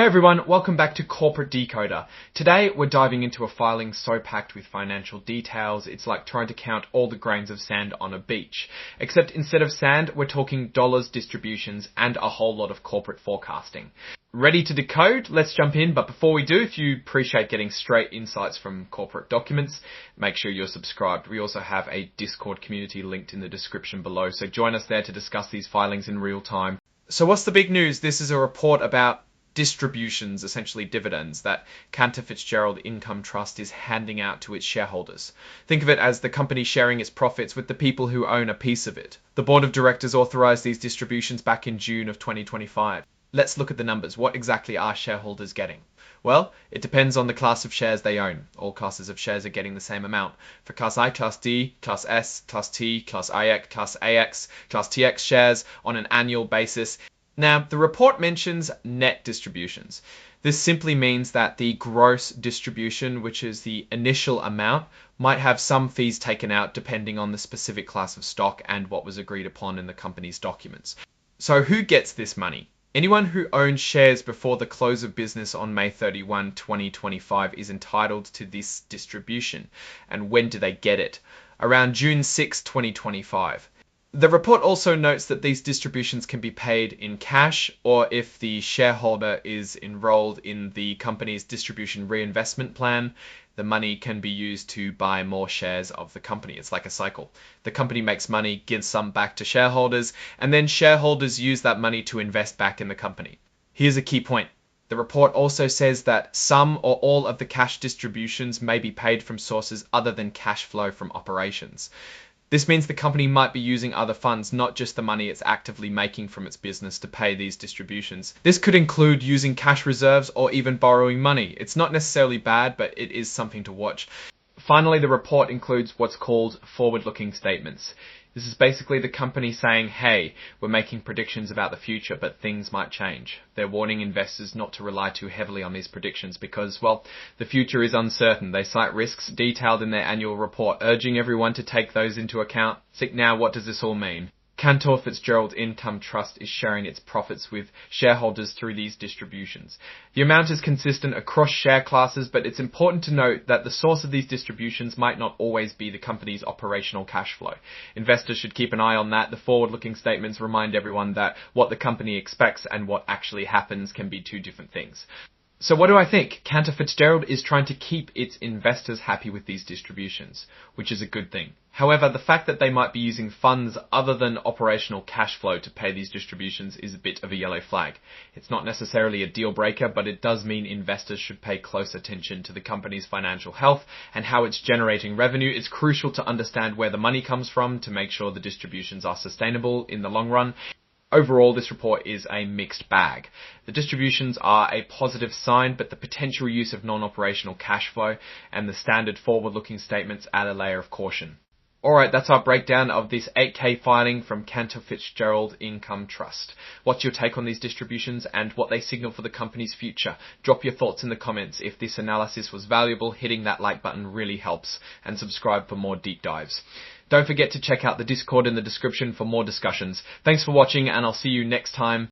everyone, welcome back to Corporate Decoder. Today we're diving into a filing so packed with financial details, it's like trying to count all the grains of sand on a beach. Except instead of sand, we're talking dollars, distributions, and a whole lot of corporate forecasting. Ready to decode? Let's jump in, but before we do, if you appreciate getting straight insights from corporate documents, make sure you're subscribed. We also have a Discord community linked in the description below, so join us there to discuss these filings in real time. So what's the big news? This is a report about distributions, essentially dividends, that Cantor Fitzgerald Income Trust is handing out to its shareholders. Think of it as the company sharing its profits with the people who own a piece of it. The board of directors authorized these distributions back in June of 2025. Let's look at the numbers. What exactly are shareholders getting? Well, it depends on the class of shares they own. All classes of shares are getting the same amount. For Class I, Class D, Class S, Class T, Class IX, Class AX, Class TX shares on an annual basis. Now, the report mentions net distributions. This simply means that the gross distribution, which is the initial amount, might have some fees taken out depending on the specific class of stock and what was agreed upon in the company's documents. So who gets this money? Anyone who owns shares before the close of business on May 31, 2025 is entitled to this distribution. And when do they get it? Around June 6, 2025. The report also notes that these distributions can be paid in cash, or if the shareholder is enrolled in the company's distribution reinvestment plan, the money can be used to buy more shares of the company. It's like a cycle. The company makes money, gives some back to shareholders, and then shareholders use that money to invest back in the company. Here's a key point. The report also says that some or all of the cash distributions may be paid from sources other than cash flow from operations. This means the company might be using other funds, not just the money it's actively making from its business to pay these distributions. This could include using cash reserves or even borrowing money. It's not necessarily bad, but it is something to watch. Finally, the report includes what's called forward-looking statements. This is basically the company saying, hey, we're making predictions about the future, but things might change. They're warning investors not to rely too heavily on these predictions because, well, the future is uncertain. They cite risks detailed in their annual report, urging everyone to take those into account. So now, what does this all mean? Cantor Fitzgerald Income Trust is sharing its profits with shareholders through these distributions. The amount is consistent across share classes, but it's important to note that the source of these distributions might not always be the company's operational cash flow. Investors should keep an eye on that. The forward-looking statements remind everyone that what the company expects and what actually happens can be two different things. So what do I think? Cantor Fitzgerald is trying to keep its investors happy with these distributions, which is a good thing. However, the fact that they might be using funds other than operational cash flow to pay these distributions is a bit of a yellow flag. It's not necessarily a deal breaker, but it does mean investors should pay close attention to the company's financial health and how it's generating revenue. It's crucial to understand where the money comes from to make sure the distributions are sustainable in the long run. Overall, this report is a mixed bag. The distributions are a positive sign, but the potential use of non-operational cash flow and the standard forward-looking statements add a layer of caution. Alright, that's our breakdown of this 8K filing from Cantor Fitzgerald Income Trust. What's your take on these distributions and what they signal for the company's future? Drop your thoughts in the comments. If this analysis was valuable, hitting that like button really helps, and subscribe for more deep dives. Don't forget to check out the Discord in the description for more discussions. Thanks for watching, and I'll see you next time.